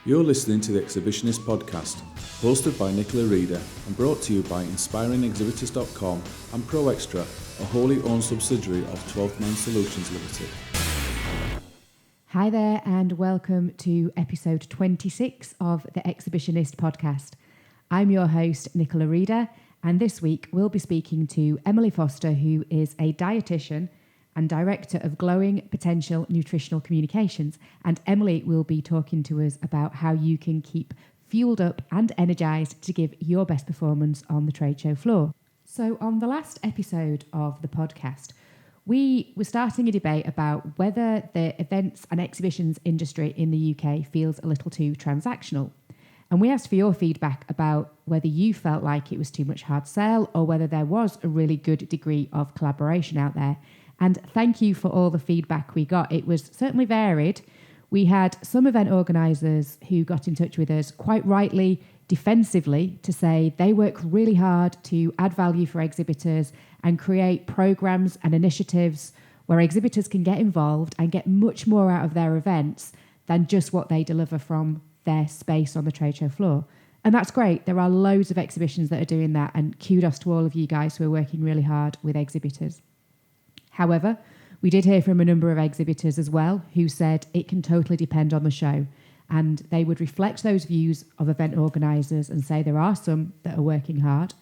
You're listening to the Exhibitionist podcast, hosted by Nicola Reader and brought to you by inspiringexhibitors.com and Pro Extra, a wholly owned subsidiary of 12th Man Solutions Limited. Hi there and welcome to episode 26 of the Exhibitionist podcast. I'm your host, Nicola Reader, and this week we'll be speaking to Emily Foster, who is a dietitian and Director of Glowing Potential Nutritional Communications. And Emily will be talking to us about how you can keep fueled up and energised to give your best performance on the trade show floor. So on the last episode of the podcast, we were starting a debate about whether the events and exhibitions industry in the UK feels a little too transactional. And we asked for your feedback about whether you felt like it was too much hard sell or whether there was a really good degree of collaboration out there. And thank you for all the feedback we got. It was certainly varied. We had some event organisers who got in touch with us quite rightly, defensively, to say they work really hard to add value for exhibitors and create programmes and initiatives where exhibitors can get involved and get much more out of their events than just what they deliver from their space on the trade show floor. And that's great. There are loads of exhibitions that are doing that, and kudos to all of you guys who are working really hard with exhibitors. However, we did hear from a number of exhibitors as well who said it can totally depend on the show, and they would reflect those views of event organisers and say there are some that are working hard,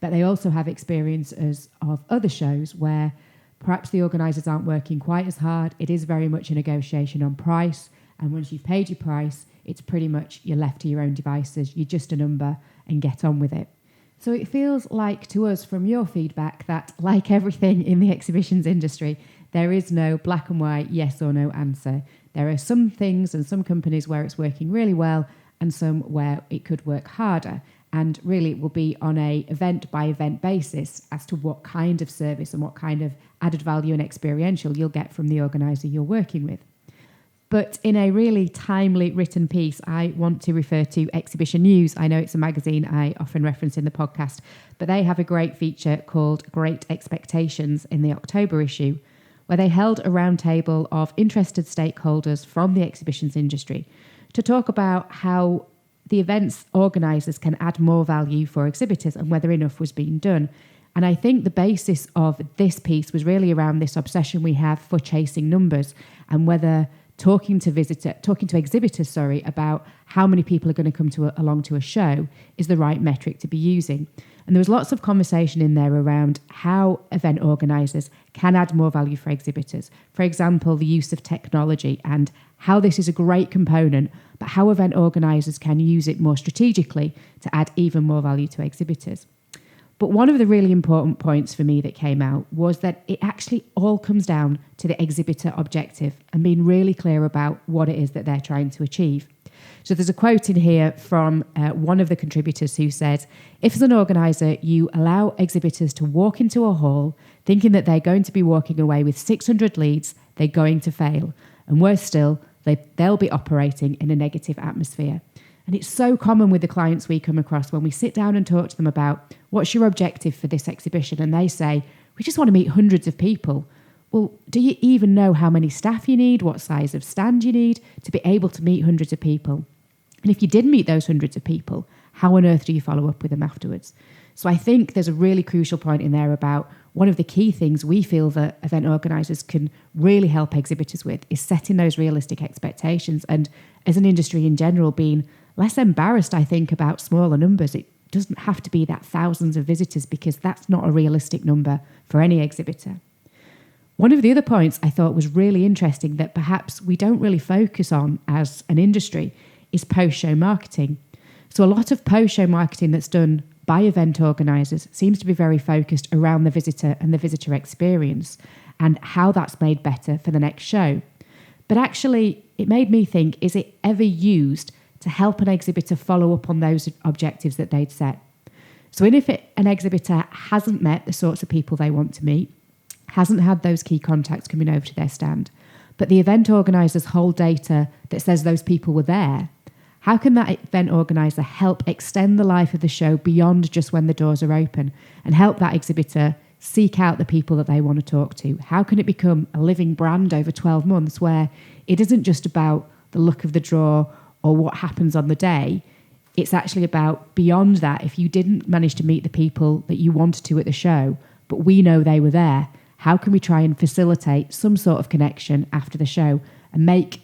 but they also have experiences of other shows where perhaps the organisers aren't working quite as hard. It is very much a negotiation on price, and once you've paid your price, it's pretty much you're left to your own devices. You're just a number and get on with it. So it feels like to us from your feedback that, like everything in the exhibitions industry, there is no black and white yes or no answer. There are some things and some companies where it's working really well and some where it could work harder. And really it will be on a event by event basis as to what kind of service and what kind of added value and experiential you'll get from the organiser you're working with. But in a really timely written piece, I want to refer to Exhibition News. I know it's a magazine I often reference in the podcast, but they have a great feature called Great Expectations in the October issue, where they held a roundtable of interested stakeholders from the exhibitions industry to talk about how the events organisers can add more value for exhibitors and whether enough was being done. And I think the basis of this piece was really around this obsession we have for chasing numbers and whether talking to exhibitors, about how many people are going to come along to a show is the right metric to be using. And there was lots of conversation in there around how event organisers can add more value for exhibitors. For example, the use of technology and how this is a great component, but how event organisers can use it more strategically to add even more value to exhibitors. But one of the really important points for me that came out was that it actually all comes down to the exhibitor objective and being really clear about what it is that they're trying to achieve. So there's a quote in here from one of the contributors who said, if as an organiser you allow exhibitors to walk into a hall thinking that they're going to be walking away with 600 leads, they're going to fail. And worse still, they'll be operating in a negative atmosphere. And it's so common with the clients we come across when we sit down and talk to them about what's your objective for this exhibition? And they say, we just want to meet hundreds of people. Well, do you even know how many staff you need, what size of stand you need to be able to meet hundreds of people? And if you did meet those hundreds of people, how on earth do you follow up with them afterwards? So I think there's a really crucial point in there about one of the key things we feel that event organisers can really help exhibitors with is setting those realistic expectations. And as an industry in general, being less embarrassed, I think, about smaller numbers. It doesn't have to be that thousands of visitors because that's not a realistic number for any exhibitor. One of the other points I thought was really interesting that perhaps we don't really focus on as an industry is post-show marketing. So a lot of post-show marketing that's done by event organisers seems to be very focused around the visitor and the visitor experience and how that's made better for the next show. But actually, it made me think, is it ever used to help an exhibitor follow up on those objectives that they'd set? So if an exhibitor hasn't met the sorts of people they want to meet, hasn't had those key contacts coming over to their stand, but the event organisers hold data that says those people were there, how can that event organiser help extend the life of the show beyond just when the doors are open and help that exhibitor seek out the people that they want to talk to? How can it become a living brand over 12 months where it isn't just about the look of the draw or what happens on the day. It's actually about beyond that. If you didn't manage to meet the people that you wanted to at the show, but we know they were there, how can we try and facilitate some sort of connection after the show and make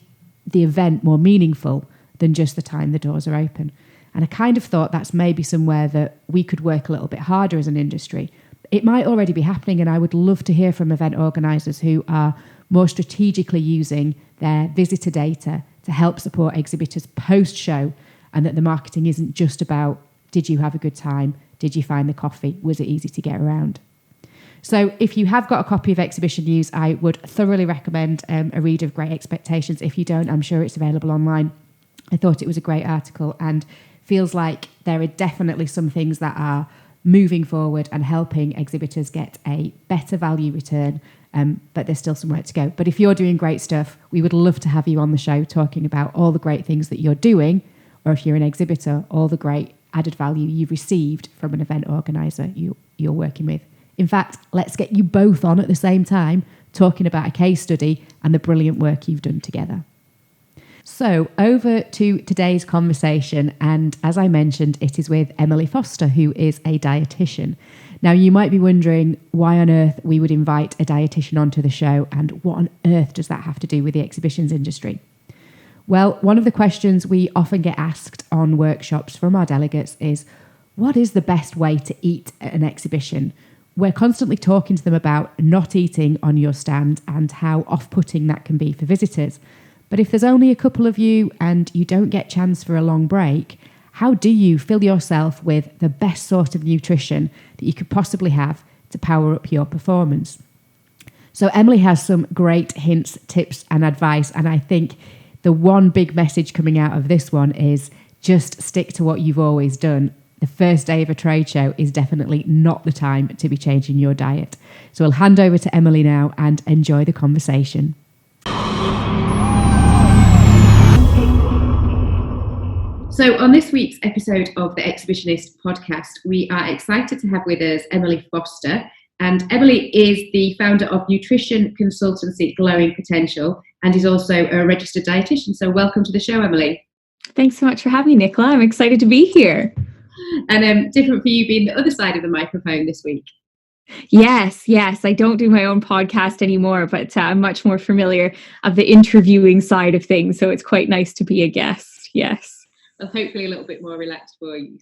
the event more meaningful than just the time the doors are open? And I kind of thought that's maybe somewhere that we could work a little bit harder as an industry. It might already be happening, and I would love to hear from event organisers who are more strategically using their visitor data to help support exhibitors post-show, and that the marketing isn't just about, did you have a good time? Did you find the coffee? Was it easy to get around? So if you have got a copy of Exhibition News, I would thoroughly recommend a read of Great Expectations. If you don't, I'm sure it's available online. I thought it was a great article and feels like there are definitely some things that are moving forward and helping exhibitors get a better value return, but there's still some work to go. But if you're doing great stuff, we would love to have you on the show talking about all the great things that you're doing, or if you're an exhibitor, all the great added value you've received from an event organiser you're working with. In fact, let's get you both on at the same time, talking about a case study and the brilliant work you've done together. So over to today's conversation, and as I mentioned, it is with Emily Foster, who is a dietitian. Now, you might be wondering why on earth we would invite a dietitian onto the show, and what on earth does that have to do with the exhibitions industry? Well, one of the questions we often get asked on workshops from our delegates is, what is the best way to eat at an exhibition? We're constantly talking to them about not eating on your stand and how off-putting that can be for visitors. But if there's only a couple of you and you don't get a chance for a long break, how do you fill yourself with the best sort of nutrition that you could possibly have to power up your performance? So Emily has some great hints, tips and advice, and I think the one big message coming out of this one is just stick to what you've always done. The first day of a trade show is definitely not the time to be changing your diet. So I'll hand over to Emily now and enjoy the conversation. So on this week's episode of the Exhibitionist podcast, we are excited to have with us Emily Foster. And Emily is the founder of nutrition consultancy Glowing Potential and is also a registered dietitian. So welcome to the show, Emily. Thanks so much for having me, Nicola. I'm excited to be here. And different for you being the other side of the microphone this week. Yes. I don't do my own podcast anymore, but I'm much more familiar of the interviewing side of things. So it's quite nice to be a guest. Yes. Well, hopefully a little bit more relaxed for you.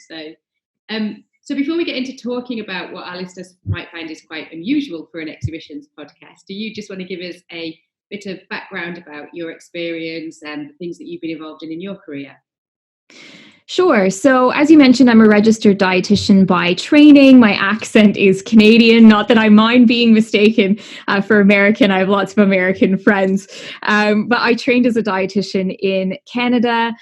So before we get into talking about what our listeners might find is quite unusual for an exhibitions podcast, do you just want to give us a bit of background about your experience and the things that you've been involved in your career? Sure. So as you mentioned, I'm a registered dietitian by training. My accent is Canadian, not that I mind being mistaken for American. I have lots of American friends. But I trained as a dietitian in Canada,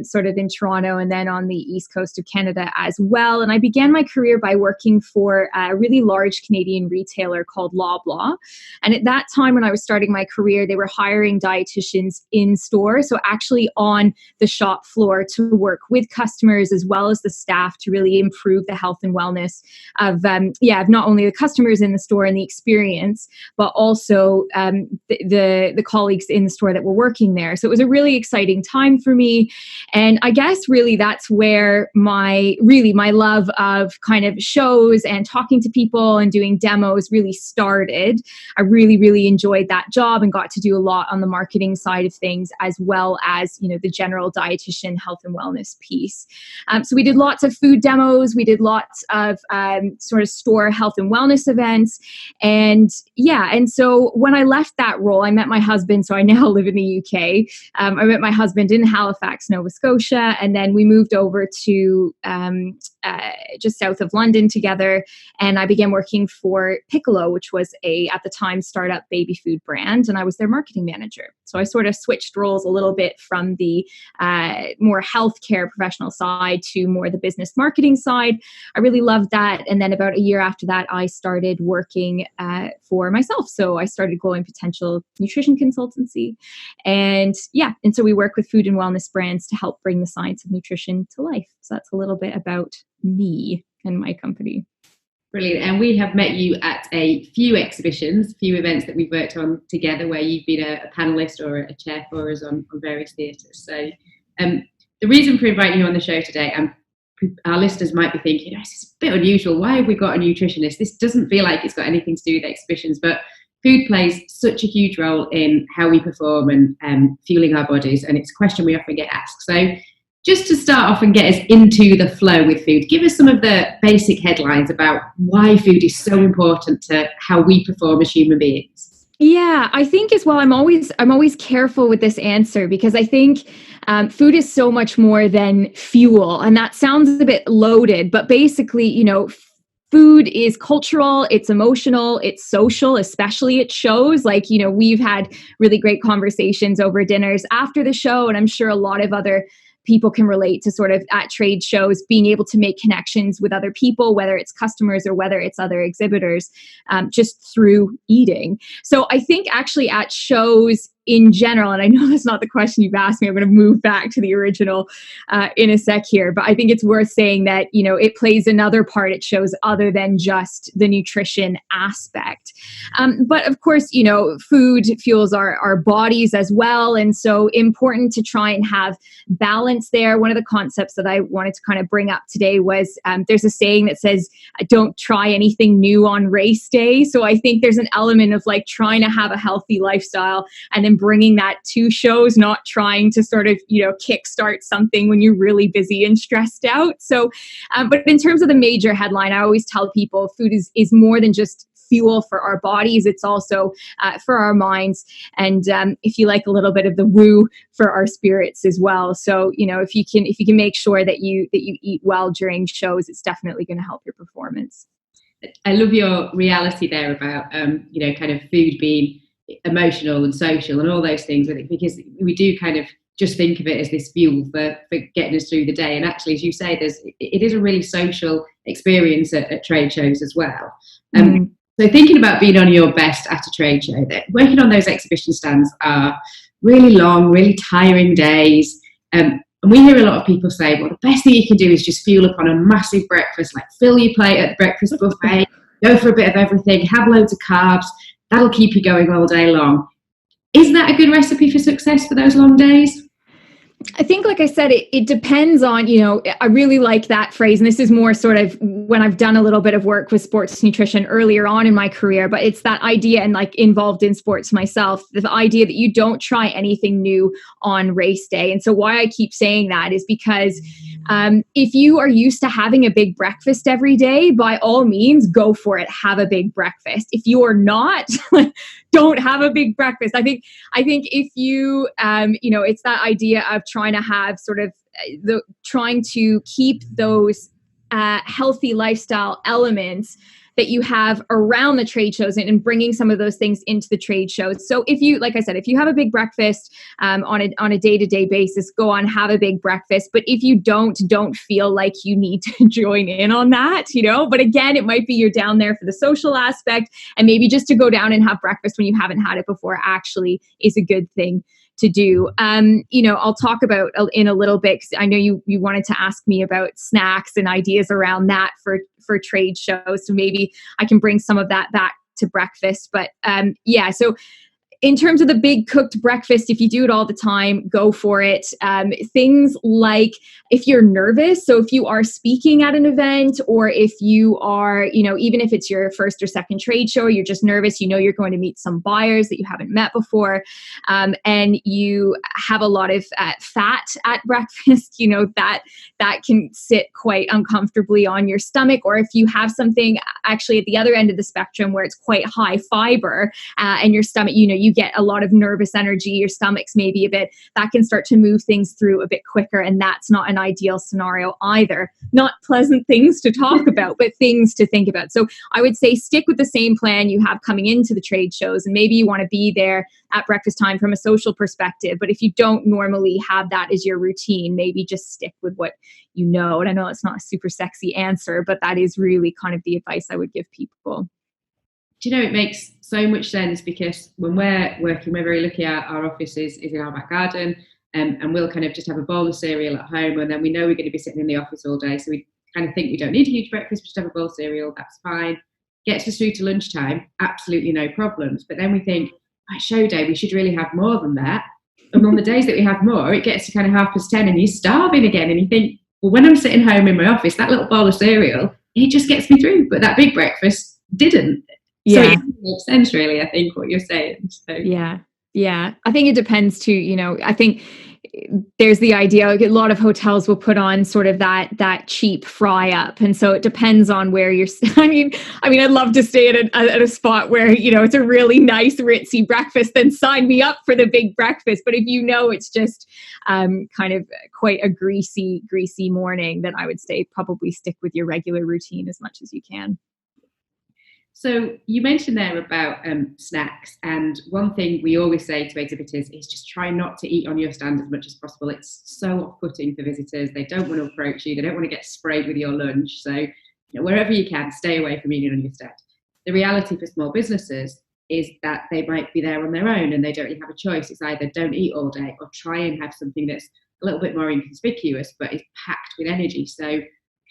sort of in Toronto, and then on the east coast of Canada as well. And I began my career by working for a really large Canadian retailer called Loblaw. And at that time, when I was starting my career, they were hiring dietitians in store. So actually on the shop floor to work with customers as well as the staff to really improve the health and wellness of not only the customers in the store and the experience, but also the colleagues in the store that were working there. So it was a really exciting time for me. And I guess really that's where my love of kind of shows and talking to people and doing demos really started. I really enjoyed that job and got to do a lot on the marketing side of things, as well as, the general dietitian health and wellness piece. So we did lots of food demos. We did lots of sort of store health and wellness events. And so when I left that role, I met my husband. So I now live in the UK. I met my husband in Halifax, Nova Scotia. And then we moved over to just south of London together. And I began working for Piccolo, which was at the time, startup baby food brand. And I was their marketing manager. So I sort of switched roles a little bit from the more healthcare professional side to more the business marketing side. I really loved that. And then about a year after that, I started working for myself. So I started Glowing Potential Nutrition Consultancy. And so we work with food and wellness brands to help bring the science of nutrition to life. So that's a little bit about me and my company. Brilliant. And we have met you at a few exhibitions, few events that we've worked on together where you've been a panelist or a chair for us on various theatres. So The reason for inviting you on the show today, our listeners might be thinking, this is a bit unusual. Why have we got a nutritionist? This doesn't feel like it's got anything to do with exhibitions, but food plays such a huge role in how we perform and fueling our bodies, and it's a question we often get asked. So just to start off and get us into the flow with food, give us some of the basic headlines about why food is so important to how we perform as human beings. Yeah, I think as well, I'm always careful with this answer, because I think food is so much more than fuel, and that sounds a bit loaded, but basically, food is cultural, it's emotional, it's social, especially at shows. Like, we've had really great conversations over dinners after the show, and I'm sure a lot of other people can relate to sort of at trade shows, being able to make connections with other people, whether it's customers or whether it's other exhibitors, just through eating. So I think actually at shows in general, and I know that's not the question you've asked me, I'm going to move back to the original in a sec here, but I think it's worth saying that, it plays another part at shows other than just the nutrition aspect. But of course, food fuels our bodies as well. And so important to try and have balance there. One of the concepts that I wanted to kind of bring up today was there's a saying that says, don't try anything new on race day. So I think there's an element of like trying to have a healthy lifestyle and then bringing that to shows, not trying to sort of, kickstart something when you're really busy and stressed out. So, but in terms of the major headline, I always tell people food is more than just fuel for our bodies. It's also for our minds. And if you like, a little bit of the woo for our spirits as well. So, if you can make sure that you eat well during shows, it's definitely going to help your performance. I love your reality there about, kind of food being emotional and social and all those things, because we do kind of just think of it as this fuel for getting us through the day. And actually, as you say, it is a really social experience at trade shows as well. So thinking about being on your best at a trade show, working on those exhibition stands are really long, really tiring days. And we hear a lot of people say, well, the best thing you can do is just fuel up on a massive breakfast, like fill your plate at the breakfast buffet, go for a bit of everything, have loads of carbs. That'll keep you going all day long. Is that a good recipe for success for those long days? I think, like I said, it depends on, I really like that phrase. And this is more sort of when I've done a little bit of work with sports nutrition earlier on in my career, but it's that idea, and like involved in sports myself, the idea that you don't try anything new on race day. And so why I keep saying that is because if you are used to having a big breakfast every day, by all means, go for it. Have a big breakfast. If you are not, don't have a big breakfast. I think if you, it's that idea of trying to have sort of trying to keep those healthy lifestyle elements that you have around the trade shows and bringing some of those things into the trade shows. So if you, like I said, if you have a big breakfast on a day-to-day basis, go on, have a big breakfast. But if you don't feel like you need to join in on that, but again, it might be you're down there for the social aspect, and maybe just to go down and have breakfast when you haven't had it before actually is a good thing to do. I'll talk about in a little bit, because I know you wanted to ask me about snacks and ideas around that for trade shows. So maybe I can bring some of that back to breakfast. But so in terms of the big cooked breakfast, if you do it all the time, go for it. Things like if you're nervous, so if you are speaking at an event, or if you are, even if it's your first or second trade show, you're just nervous, you're going to meet some buyers that you haven't met before, and you have a lot of fat at breakfast, that can sit quite uncomfortably on your stomach. Or if you have something actually at the other end of the spectrum where it's quite high fiber, and your stomach, you get a lot of nervous energy, your stomach's maybe a bit, that can start to move things through a bit quicker. And that's not an ideal scenario either. Not pleasant things to talk about, but things to think about. So I would say stick with the same plan you have coming into the trade shows. And maybe you want to be there at breakfast time from a social perspective. But if you don't normally have that as your routine, maybe just stick with what you know. And I know it's not a super sexy answer, but that is really kind of the advice I would give people. Do you know, it makes so much sense, because when we're working, we're very lucky our office is in our back garden, and we'll kind of just have a bowl of cereal at home, and then we know we're going to be sitting in the office all day, so we kind of think we don't need a huge breakfast, we just have a bowl of cereal, that's fine. Gets us through to lunchtime, absolutely no problems. But then we think, at show day, we should really have more than that. And on the days that we have more, it gets to kind of 10:30 and you're starving again. And you think, well, when I'm sitting home in my office, that little bowl of cereal, it just gets me through. But that big breakfast didn't. So it makes sense, really, I think, what you're saying. So. Yeah. I think it depends too, I think there's the idea, a lot of hotels will put on sort of that cheap fry up. And so it depends on where you're, I mean, I'd love to stay at a spot where, it's a really nice ritzy breakfast, then sign me up for the big breakfast. But if it's just kind of quite a greasy morning, then I would say probably stick with your regular routine as much as you can. So you mentioned there about snacks, and one thing we always say to exhibitors is just try not to eat on your stand as much as possible. It's so off-putting for visitors. They don't want to approach you. They don't want to get sprayed with your lunch. So wherever you can, stay away from eating on your stand. The reality for small businesses is that they might be there on their own and they don't really have a choice. It's either don't eat all day or try and have something that's a little bit more inconspicuous but is packed with energy. So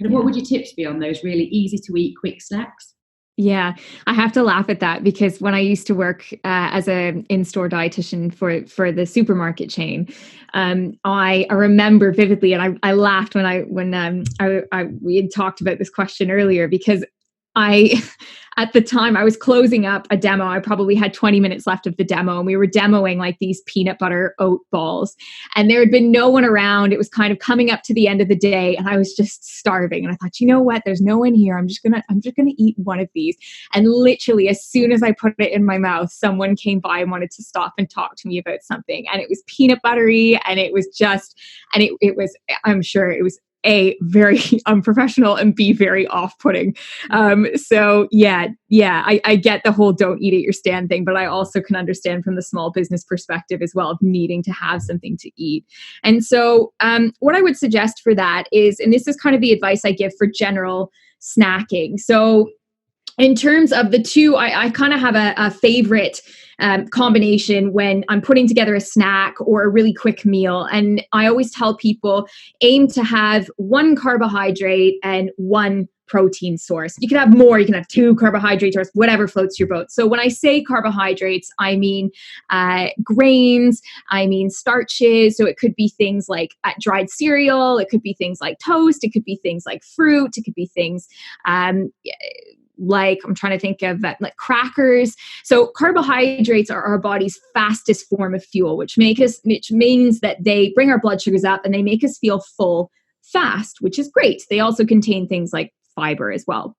what would your tips be on those really easy to eat quick snacks? Yeah, I have to laugh at that because when I used to work as an in-store dietitian for the supermarket chain, I remember vividly, and I laughed when we had talked about this question earlier because at the time I was closing up a demo. I probably had 20 minutes left of the demo and we were demoing like these peanut butter oat balls and there had been no one around. It was kind of coming up to the end of the day and I was just starving. And I thought, you know what? There's no one here. I'm just going to eat one of these. And literally as soon as I put it in my mouth, someone came by and wanted to stop and talk to me about something. And it was peanut buttery and it was I'm sure it was A, very unprofessional and B, very off-putting. So I get the whole don't eat at your stand thing, but I also can understand from the small business perspective as well of needing to have something to eat. And so what I would suggest for that is, and this is kind of the advice I give for general snacking. So in terms of the two, I kind of have a favorite combination when I'm putting together a snack or a really quick meal. And I always tell people, aim to have one carbohydrate and one protein source. You can have more, you can have 2 carbohydrate sources, whatever floats your boat. So when I say carbohydrates, I mean grains, I mean starches. So it could be things like dried cereal, it could be things like toast, it could be things like fruit, it could be things like I'm trying to think of like crackers. So carbohydrates are our body's fastest form of fuel, which means that they bring our blood sugars up and they make us feel full fast, which is great. They also contain things like fiber as well.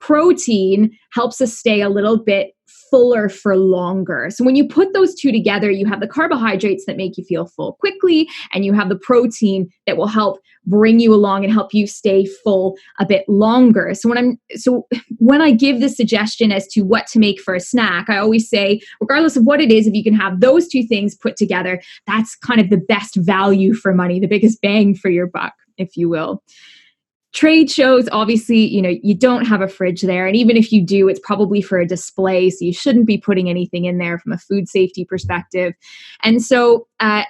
Protein helps us stay a little bit fuller for longer. So when you put those two together, you have the carbohydrates that make you feel full quickly, and you have the protein that will help bring you along and help you stay full a bit longer. So when I give the suggestion as to what to make for a snack, I always say, regardless of what it is, if you can have those two things put together, that's kind of the best value for money, the biggest bang for your buck, if you will. Trade shows, obviously, you don't have a fridge there. And even if you do, it's probably for a display. So you shouldn't be putting anything in there from a food safety perspective. And so, I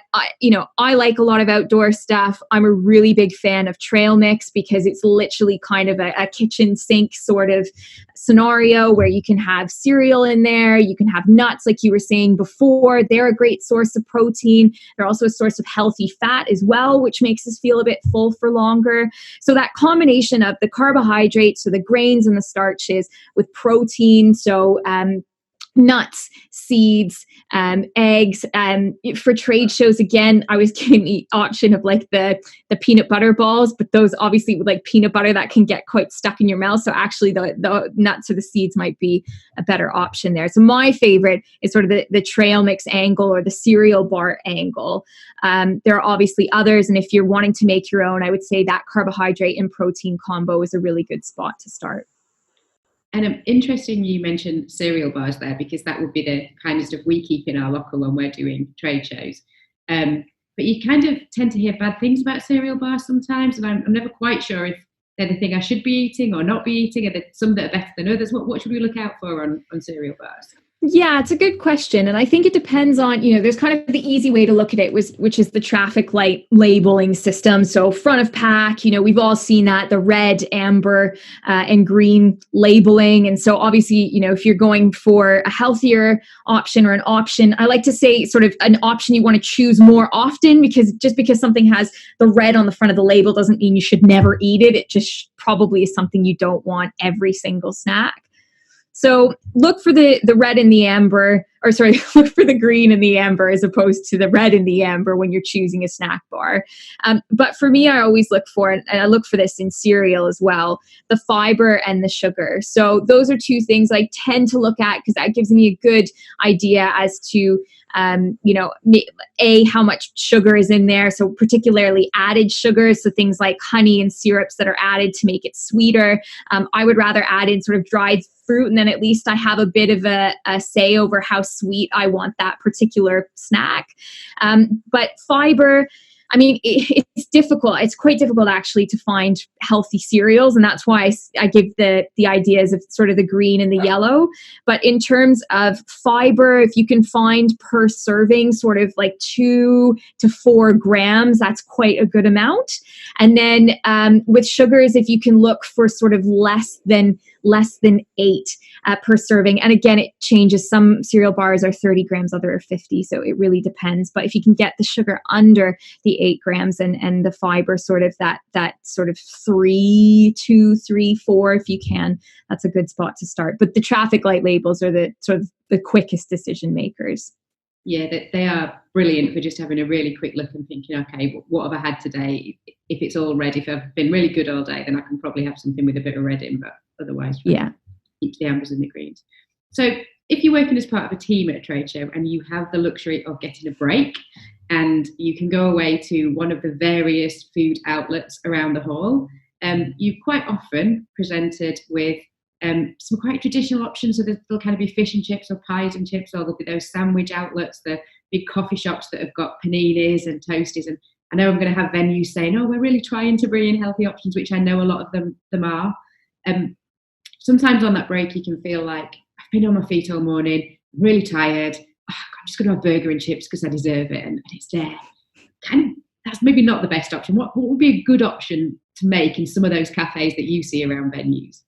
like a lot of outdoor stuff. I'm a really big fan of trail mix because it's literally kind of a kitchen sink sort of scenario where you can have cereal in there. You can have nuts, like you were saying before. They're a great source of protein. They're also a source of healthy fat as well, which makes us feel a bit full for longer. So that combination of the carbohydrates, so the grains and the starches, with protein, so nuts, seeds, eggs. For trade shows, again, I was giving the option of like the peanut butter balls, but those obviously with like peanut butter that can get quite stuck in your mouth. So actually the nuts or the seeds might be a better option there. So my favorite is sort of the trail mix angle or the cereal bar angle. There are obviously others. And if you're wanting to make your own, I would say that carbohydrate and protein combo is a really good spot to start. And interesting you mentioned cereal bars there, because that would be the kind of stuff we keep in our locker when we're doing trade shows. But you kind of tend to hear bad things about cereal bars sometimes, and I'm never quite sure if they're the thing I should be eating or not be eating. Are there some that are better than others? What should we look out for on cereal bars? Yeah, it's a good question. And I think it depends on, there's kind of the easy way to look at it, which is the traffic light labeling system. So front of pack, we've all seen that, the red, amber, and green labeling. And so obviously, if you're going for a healthier option or an option, I like to say sort of an option you want to choose more often, because just because something has the red on the front of the label doesn't mean you should never eat it. It just probably is something you don't want every single snack. So look for the red and the amber, or sorry, look for the green and the amber as opposed to the red and the amber when you're choosing a snack bar. But for me, I always look for, and I look for this in cereal as well, the fiber and the sugar. So those are two things I tend to look at because that gives me a good idea as to how much sugar is in there. So particularly added sugars, so things like honey and syrups that are added to make it sweeter. I would rather add in sort of dried fruit, and then at least I have a bit of a say over how sweet I want that particular snack. But fiber, I mean, it's difficult. It's quite difficult actually to find healthy cereals. And that's why I give the ideas of sort of the green and the yellow. But in terms of fiber, if you can find per serving sort of like 2 to 4 grams, that's quite a good amount. And then with sugars, if you can look for sort of less than 8 per serving. And again, it changes. Some cereal bars are 30 grams, other are 50. So it really depends. But if you can get the sugar under the 8 grams and the fiber sort of that sort of 3, 2, 3, 4, if you can, that's a good spot to start. But the traffic light labels are the sort of the quickest decision makers. Yeah, they are brilliant for just having a really quick look and thinking, okay, what have I had today? If it's all red, if I've been really good all day, then I can probably have something with a bit of red in, but otherwise, keep the ambers and the greens. So if you're working as part of a team at a trade show and you have the luxury of getting a break and you can go away to one of the various food outlets around the hall, you've quite often presented with some quite traditional options. So there'll kind of be fish and chips or pies and chips, or there'll be those sandwich outlets, the big coffee shops that have got paninis and toasties. And I know I'm going to have venues saying, oh, we're really trying to bring in healthy options, which I know a lot of them are. Sometimes on that break, you can feel like, I've been on my feet all morning, I'm really tired. I'm just going to have burger and chips because I deserve it, and it's there. That's maybe not the best option. What would be a good option to make in some of those cafes that you see around venues?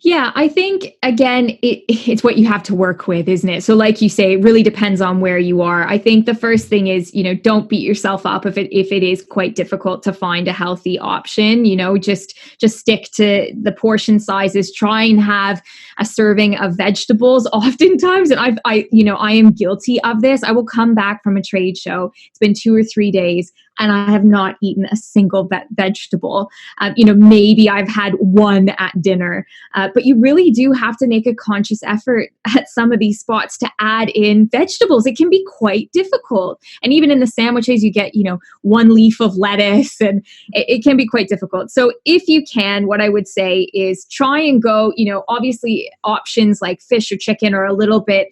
Yeah, I think, again, it's what you have to work with, isn't it? So like you say, it really depends on where you are. I think the first thing is, don't beat yourself up if it is quite difficult to find a healthy option. Just stick to the portion sizes. Try and have a serving of vegetables oftentimes. And I am guilty of this. I will come back from a trade show. It's been 2 or 3 days, and I have not eaten a single vegetable. Maybe I've had one at dinner, but you really do have to make a conscious effort at some of these spots to add in vegetables. It can be quite difficult. And even in the sandwiches, you get, 1 leaf of lettuce, and it can be quite difficult. So if you can, what I would say is try and go, obviously options like fish or chicken are a little bit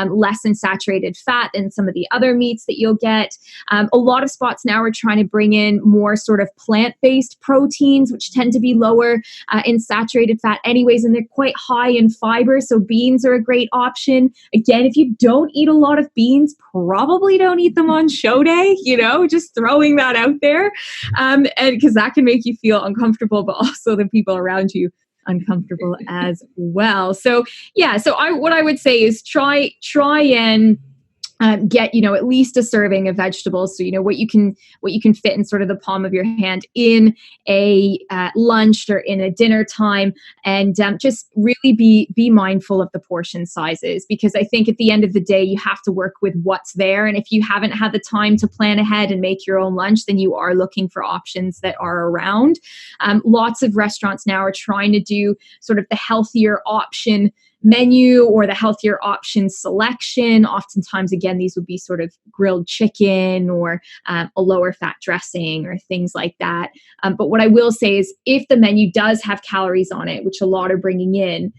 less in saturated fat than some of the other meats that you'll get. A lot of spots now are trying to bring in more sort of plant-based proteins, which tend to be lower in saturated fat anyways, and they're quite high in fiber. So beans are a great option. Again, if you don't eat a lot of beans, probably don't eat them on show day, just throwing that out there. And because that can make you feel uncomfortable, but also the people around you uncomfortable as well. So what I would say is try and get at least a serving of vegetables, so what you can fit in sort of the palm of your hand in a lunch or in a dinner time, and just really be mindful of the portion sizes, because I think at the end of the day you have to work with what's there, and if you haven't had the time to plan ahead and make your own lunch, then you are looking for options that are around. Lots of restaurants now are trying to do sort of the healthier option menu or the healthier option selection. Oftentimes, again, these would be sort of grilled chicken or a lower fat dressing or things like that. But what I will say is if the menu does have calories on it, which a lot are bringing in,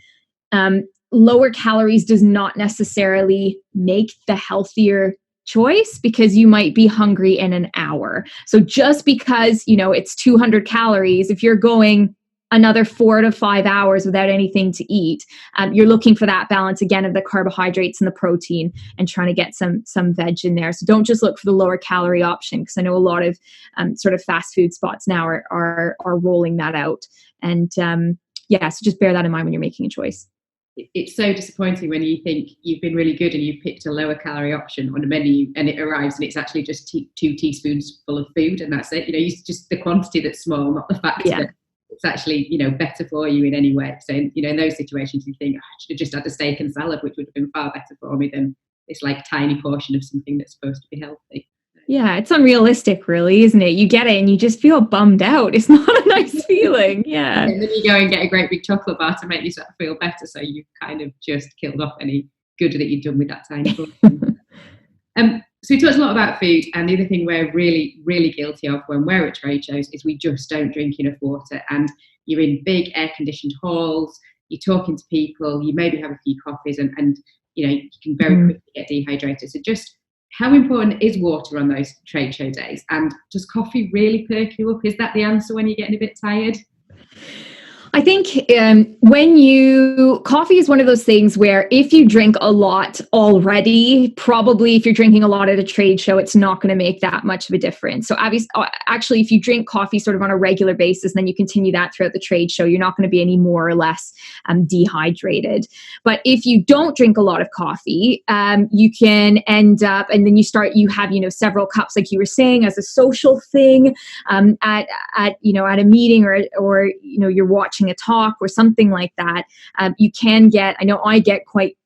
lower calories does not necessarily make the healthier choice, because you might be hungry in an hour. So just because, it's 200 calories, if you're going another 4 to 5 hours without anything to eat, you're looking for that balance again of the carbohydrates and the protein, and trying to get some veg in there. So don't just look for the lower calorie option, because I know a lot of sort of fast food spots now are rolling that out. And so just bear that in mind when you're making a choice. It's so disappointing when you think you've been really good and you've picked a lower calorie option on a menu, and it arrives and it's actually just 2 teaspoons full of food, and that's it. It's just the quantity that's small, not the fact that it's actually, better for you in any way. So, in those situations you think, I should have just had a steak and salad, which would have been far better for me than this like tiny portion of something that's supposed to be healthy. Yeah, it's unrealistic, really, isn't it? You get it and you just feel bummed out. It's not a nice feeling. Yeah. And then you go and get a great big chocolate bar to make yourself feel better. So you've kind of just killed off any good that you've done with that tiny portion. So we talked a lot about food, and the other thing we're really, really guilty of when we're at trade shows is we just don't drink enough water. And you're in big air-conditioned halls, you're talking to people, you maybe have a few coffees, and you can very quickly get dehydrated. So just how important is water on those trade show days? And does coffee really perk you up? Is that the answer when you're getting a bit tired? I think coffee is one of those things where if you drink a lot already, probably if you're drinking a lot at a trade show, it's not going to make that much of a difference. So actually, if you drink coffee sort of on a regular basis, then you continue that throughout the trade show, you're not going to be any more or less dehydrated. But if you don't drink a lot of coffee, you can end up, and then you have, several cups, like you were saying, as a social thing at a meeting or you're watching a talk or something like that. You can get, I know I get quite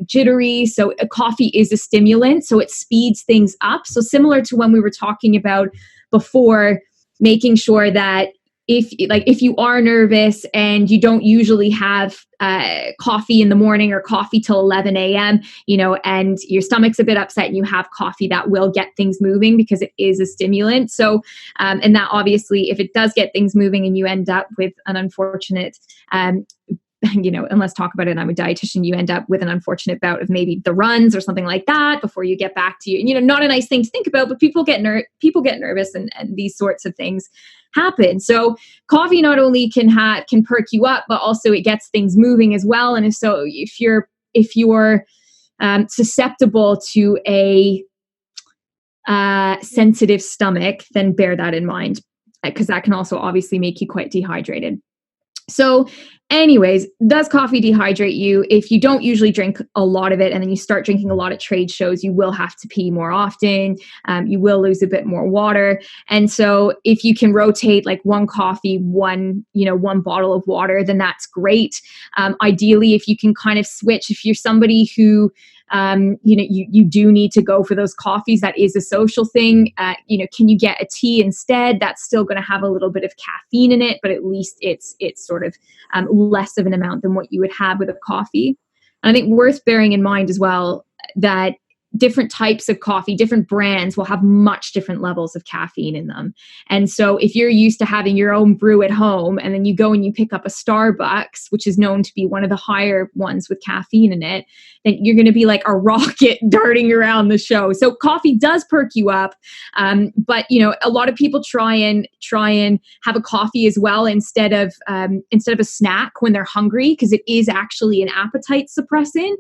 jittery. So coffee is a stimulant, so it speeds things up. So similar to when we were talking about before, making sure that if you are nervous and you don't usually have coffee in the morning or coffee till 11 a.m., and your stomach's a bit upset and you have coffee, that will get things moving because it is a stimulant. So, and that obviously, if it does get things moving and you end up with an unfortunate, and let's talk about it, I'm a dietitian, you end up with an unfortunate bout of maybe the runs or something like that before you get back to you. Not a nice thing to think about, but people get nervous and these sorts of things happen. So coffee not only can perk you up, but also it gets things moving as well. And if you're susceptible to a sensitive stomach, then bear that in mind, because that can also obviously make you quite dehydrated. So anyways, does coffee dehydrate you? If you don't usually drink a lot of it and then you start drinking a lot at trade shows, you will have to pee more often. You will lose a bit more water. And so if you can rotate like one coffee, one bottle of water, then that's great. Ideally, if you can kind of switch, if you're somebody who you do need to go for those coffees, that is a social thing. Can you get a tea instead? That's still going to have a little bit of caffeine in it, but at least it's sort of less of an amount than what you would have with a coffee. And I think worth bearing in mind as well that different types of coffee, different brands will have much different levels of caffeine in them. And so if you're used to having your own brew at home and then you go and you pick up a Starbucks, which is known to be one of the higher ones with caffeine in it, then you're going to be like a rocket darting around the show. So coffee does perk you up. But a lot of people try and have a coffee as well instead of a snack when they're hungry, because it is actually an appetite suppressant.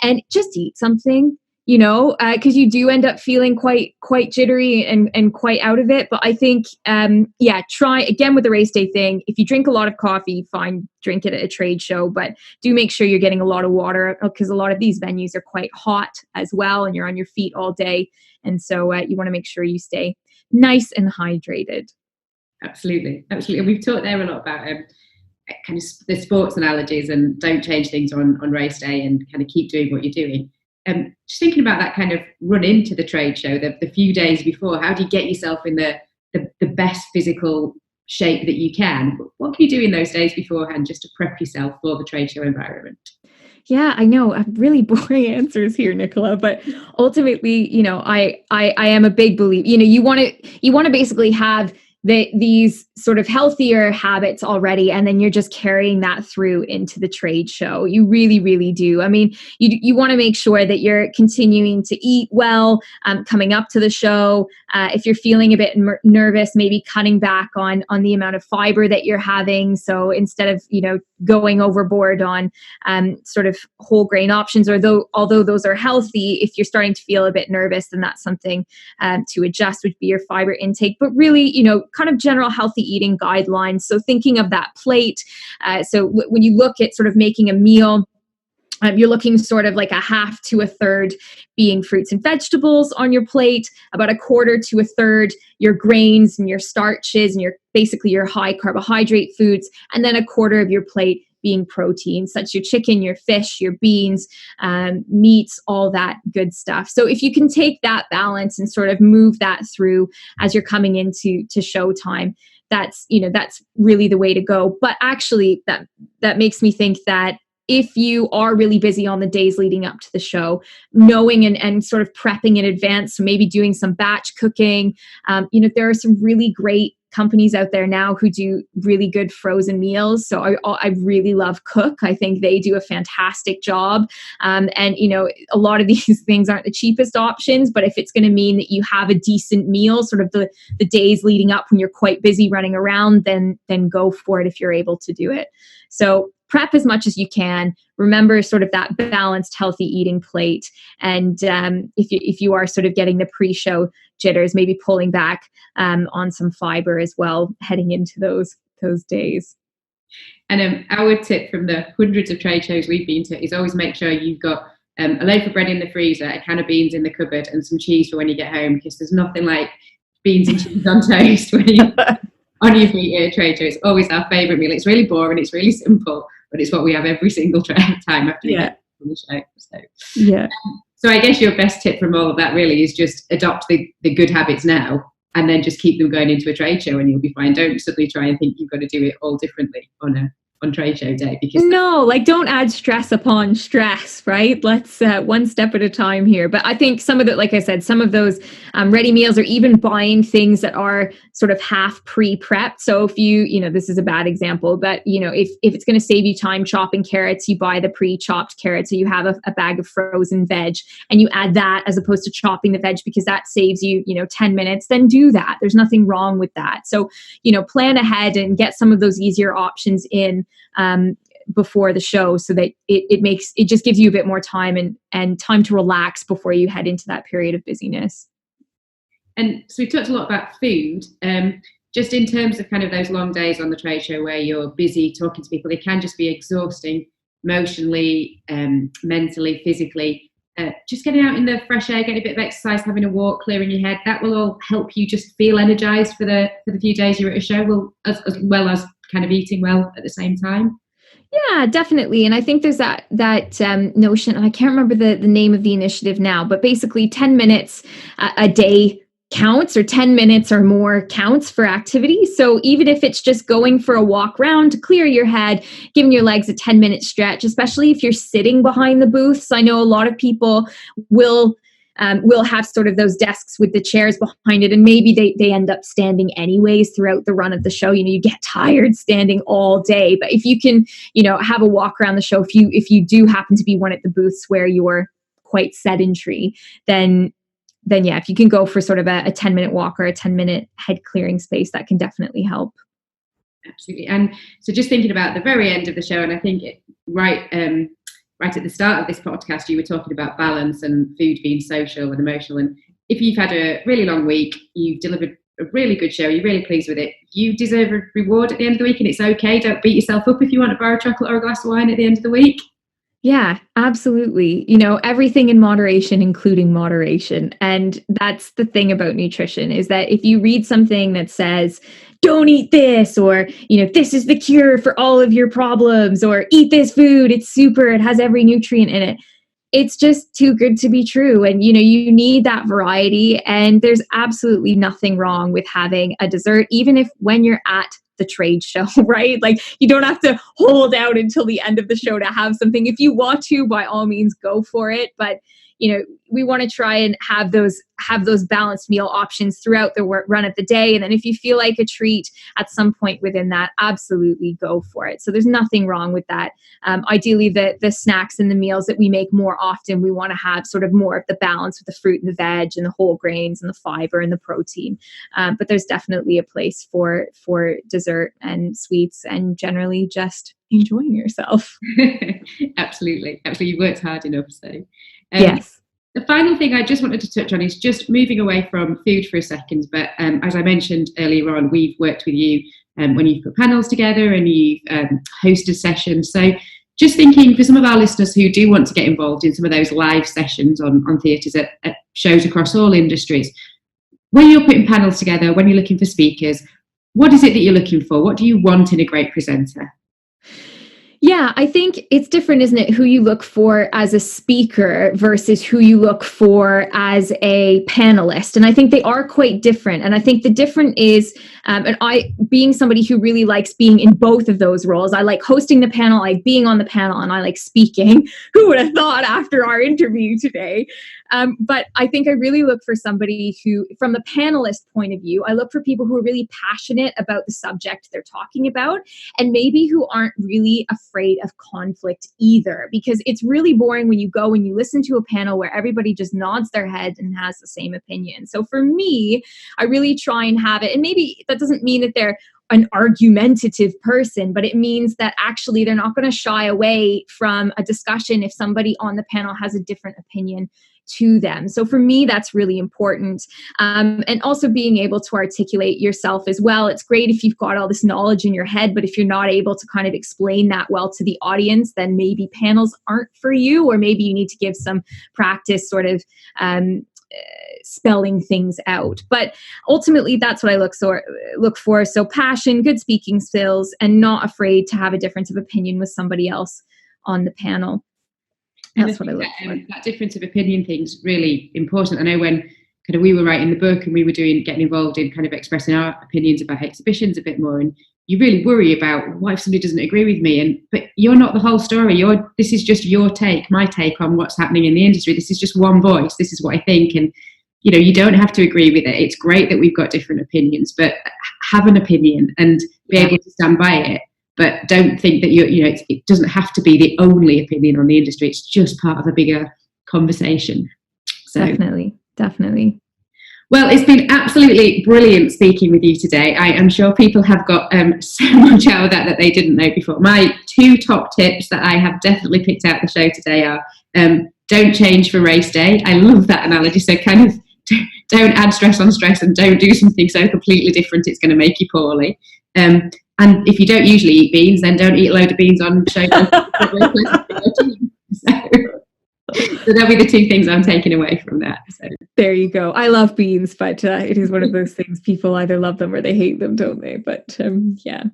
And just eat something. Because you do end up feeling quite jittery and quite out of it. But I think, try again with the race day thing. If you drink a lot of coffee, fine, drink it at a trade show, but do make sure you're getting a lot of water, because a lot of these venues are quite hot as well, and you're on your feet all day. And so you want to make sure you stay nice and hydrated. Absolutely. And we've talked there a lot about kind of the sports analogies and don't change things on race day and kind of keep doing what you're doing. Just thinking about that kind of run into the trade show, the few days before, how do you get yourself in the best physical shape that you can? What can you do in those days beforehand just to prep yourself for the trade show environment? Yeah, I know. Really boring answers here, Nicola. But ultimately, I am a big believer. You want to basically have these sort of healthier habits already, and then you're just carrying that through into the trade show. You really, really do. I mean, you want to make sure that you're continuing to eat well coming up to the show. If you're feeling a bit nervous, maybe cutting back on the amount of fiber that you're having. So instead of, going overboard on sort of whole grain options, although those are healthy, if you're starting to feel a bit nervous, then that's something to adjust, would be your fiber intake. But really, kind of general healthy eating guidelines. So thinking of that plate. So when you look at sort of making a meal, you're looking sort of like a half to a third being fruits and vegetables on your plate, about a quarter to a third your grains and your starches and basically your high carbohydrate foods, and then a quarter of your plate being protein, such your chicken, your fish, your beans, meats, all that good stuff. So if you can take that balance and sort of move that through as you're coming into showtime, that's really the way to go. But actually, that makes me think that if you are really busy on the days leading up to the show, knowing and sort of prepping in advance, so maybe doing some batch cooking, there are some really great companies out there now who do really good frozen meals. So I really love Cook. I think they do a fantastic job. And a lot of these things aren't the cheapest options, but if it's going to mean that you have a decent meal, sort of the days leading up when you're quite busy running around, then go for it if you're able to do it. So prep as much as you can. Remember sort of that balanced, healthy eating plate. And if you are sort of getting the pre-show jitters, maybe pulling back on some fiber as well, heading into those days. And our tip from the hundreds of trade shows we've been to is always make sure you've got a loaf of bread in the freezer, a can of beans in the cupboard, and some cheese for when you get home, because there's nothing like beans and cheese on toast when you on your feet at a trade show. It's always our favourite meal. It's really boring, it's really simple, but it's what we have every single time after we get from the show. So I guess your best tip from all of that really is just adopt the good habits now, and then just keep them going into a trade show, and you'll be fine. Don't suddenly try and think you've got to do it all differently on trade show day, because don't add stress upon stress, right? Let's one step at a time here. But I think some of those ready meals, or even buying things that are sort of half pre-prepped. So if this is a bad example, but if it's going to save you time chopping carrots, you buy the pre-chopped carrots. So you have a bag of frozen veg and you add that as opposed to chopping the veg, because that saves you 10 minutes, then do that. There's nothing wrong with that. So plan ahead and get some of those easier options in before the show, so that it just gives you a bit more time and time to relax before you head into that period of busyness. And so we talked a lot about food, just in terms of kind of those long days on the trade show where you're busy talking to people. They can just be exhausting emotionally, mentally, physically. Just getting out in the fresh air, getting a bit of exercise, having a walk, clearing your head, that will all help you just feel energized for the few days you're at a show, as well as kind of eating well at the same time. Yeah, definitely. And I think there's that notion, and I can't remember the name of the initiative now, but basically 10 minutes a day counts, or 10 minutes or more counts for activity. So even if it's just going for a walk around to clear your head, giving your legs a 10-minute stretch, especially if you're sitting behind the booths. I know a lot of people will have sort of those desks with the chairs behind it, and maybe they end up standing anyways throughout the run of the show. You get tired standing all day, but if you can, have a walk around the show, if you do happen to be one at the booths where you're quite sedentary, then yeah, if you can go for sort of a 10-minute walk or a 10-minute head clearing space, that can definitely help. Absolutely. And so just thinking about the very end of the show, and I think right at the start of this podcast, you were talking about balance and food being social and emotional. And if you've had a really long week, you've delivered a really good show, you're really pleased with it, you deserve a reward at the end of the week, and it's okay. Don't beat yourself up if you want a bar of chocolate or a glass of wine at the end of the week. Yeah, absolutely. Everything in moderation, including moderation. And that's the thing about nutrition, is that if you read something that says, don't eat this, or, this is the cure for all of your problems, or eat this food, it's super, it has every nutrient in it, it's just too good to be true. And, you need that variety. And there's absolutely nothing wrong with having a dessert, even if when you're at the trade show, right? Like, you don't have to hold out until the end of the show to have something. If you want to, by all means, go for it. But, we want to try and have those balanced meal options throughout the run of the day. And then if you feel like a treat at some point within that, absolutely go for it. So there's nothing wrong with that. Ideally, the snacks and the meals that we make more often, we want to have sort of more of the balance with the fruit and the veg and the whole grains and the fiber and the protein. But there's definitely a place for dessert and sweets and generally just enjoying yourself. Absolutely. You've worked hard enough. So yes. The final thing I just wanted to touch on is just moving away from food for a second. But as I mentioned earlier on, we've worked with you when you've put panels together and you've hosted sessions. So just thinking for some of our listeners who do want to get involved in some of those live sessions on theatres at shows across all industries, when you're putting panels together, when you're looking for speakers, what is it that you're looking for? What do you want in a great presenter? Yeah, I think it's different, isn't it? Who you look for as a speaker versus who you look for as a panelist. And I think they are quite different. And I think the difference is, and I, being somebody who really likes being in both of those roles, I like hosting the panel, I like being on the panel, and I like speaking. Who would have thought after our interview today? But I think I really look for somebody who, from the panelist point of view, I look for people who are really passionate about the subject they're talking about, and maybe who aren't really afraid of conflict either, because it's really boring when you go and you listen to a panel where everybody just nods their head and has the same opinion. So for me, I really try and have it, and maybe that doesn't mean that they're an argumentative person, but it means that actually they're not going to shy away from a discussion if somebody on the panel has a different opinion to them. So for me, that's really important. And also being able to articulate yourself as well. It's great if you've got all this knowledge in your head, but if you're not able to kind of explain that well to the audience, then maybe panels aren't for you, or maybe you need to give some practice sort of spelling things out. But ultimately, that's what I look for. So passion, good speaking skills, and not afraid to have a difference of opinion with somebody else on the panel. That's what I look for. That difference of opinion thing's really important. I know when kind of we were writing the book and we were getting involved in kind of expressing our opinions about exhibitions a bit more, and you really worry about what if somebody doesn't agree with me, but you're not the whole story. This is just your take, my take on what's happening in the industry. This is just one voice. This is what I think, and you don't have to agree with it. It's great that we've got different opinions, but have an opinion and be able to stand by it. But don't think that it doesn't have to be the only opinion on the industry. It's just part of a bigger conversation. So, Definitely. Well, it's been absolutely brilliant speaking with you today. I am sure people have got so much out of that they didn't know before. My 2 top tips that I have definitely picked out the show today are don't change for race day. I love that analogy. So kind of don't add stress on stress, and don't do something so completely different it's going to make you poorly. And if you don't usually eat beans, then don't eat a load of beans on show. So that'll be the 2 things I'm taking away from that. So there you go. I love beans, but it is one of those things people either love them or they hate them, don't they? But yeah,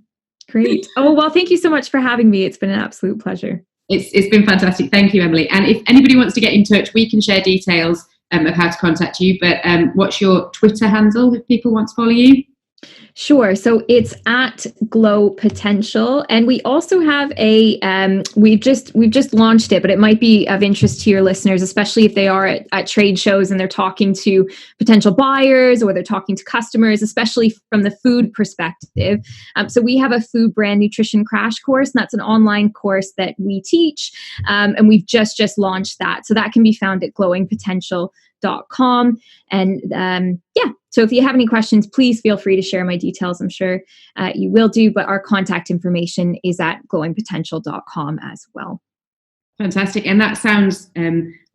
great. Oh, well, thank you so much for having me. It's been an absolute pleasure. It's been fantastic. Thank you, Emily. And if anybody wants to get in touch, we can share details of how to contact you. But what's your Twitter handle if people want to follow you? Sure. So it's at Glow Potential. And we also have we've just launched it, but it might be of interest to your listeners, especially if they are at trade shows and they're talking to potential buyers or they're talking to customers, especially from the food perspective. So we have a food brand nutrition crash course, and that's an online course that we teach. And we've just launched that. So that can be found at glowingpotential.com. And so if you have any questions, please feel free to share my details. I'm sure you will do, but our contact information is at glowingpotential.com as well. Fantastic. And that sounds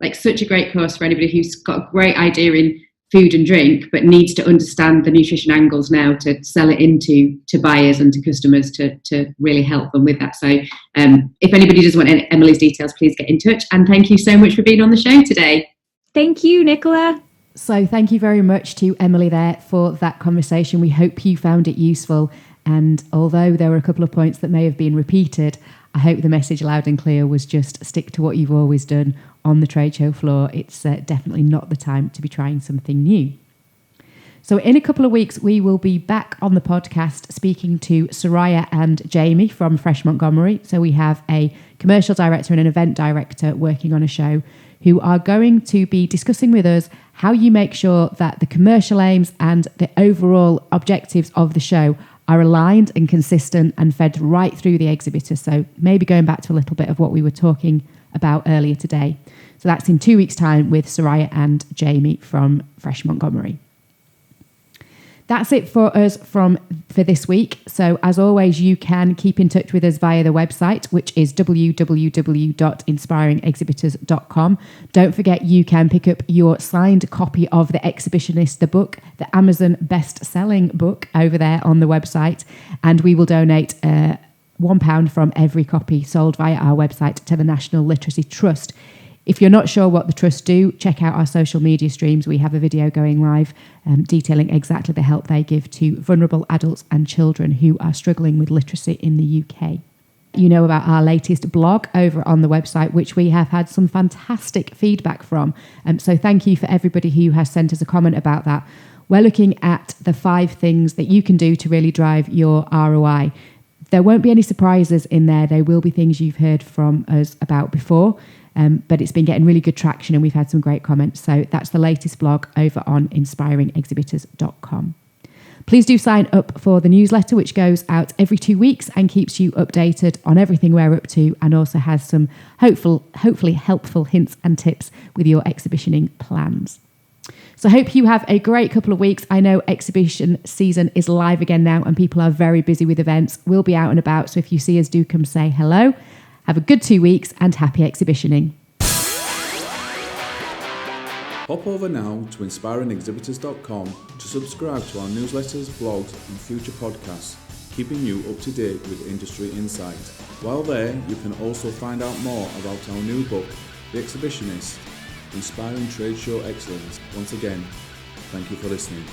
like such a great course for anybody who's got a great idea in food and drink, but needs to understand the nutrition angles now to sell it into buyers and to customers to really help them with that. So if anybody does want Emily's details, please get in touch. And thank you so much for being on the show today. Thank you, Nicola. So thank you very much to Emily there for that conversation. We hope you found it useful. And although there were a couple of points that may have been repeated, I hope the message loud and clear was just stick to what you've always done on the trade show floor. It's definitely not the time to be trying something new. So in a couple of weeks, we will be back on the podcast speaking to Soraya and Jamie from Fresh Montgomery. So we have a commercial director and an event director working on a show who are going to be discussing with us how you make sure that the commercial aims and the overall objectives of the show are aligned and consistent and fed right through the exhibitor. So maybe going back to a little bit of what we were talking about earlier today. So that's in 2 weeks' time with Soraya and Jamie from Fresh Montgomery. That's it for us for this week. So as always, you can keep in touch with us via the website, which is www.inspiringexhibitors.com. Don't forget you can pick up your signed copy of The Exhibitionist, the book, the Amazon best-selling book over there on the website. And we will donate £1 from every copy sold via our website to the National Literacy Trust. If you're not sure what the Trust do, check out our social media streams. We have a video going live detailing exactly the help they give to vulnerable adults and children who are struggling with literacy in the UK. You know about our latest blog over on the website, which we have had some fantastic feedback from. So thank you for everybody who has sent us a comment about that. We're looking at the 5 things that you can do to really drive your ROI. There won't be any surprises in there. They will be things you've heard from us about before. But it's been getting really good traction and we've had some great comments. So that's the latest blog over on inspiringexhibitors.com. Please do sign up for the newsletter, which goes out every 2 weeks and keeps you updated on everything we're up to and also has some hopefully helpful hints and tips with your exhibitioning plans. So I hope you have a great couple of weeks. I know exhibition season is live again now and people are very busy with events. We'll be out and about. So if you see us, do come say hello. Have a good 2 weeks and happy exhibitioning. Hop over now to inspiringexhibitors.com to subscribe to our newsletters, blogs and future podcasts, keeping you up to date with industry insight. While there, you can also find out more about our new book, The Exhibitionist, Inspiring Trade Show Excellence. Once again, thank you for listening.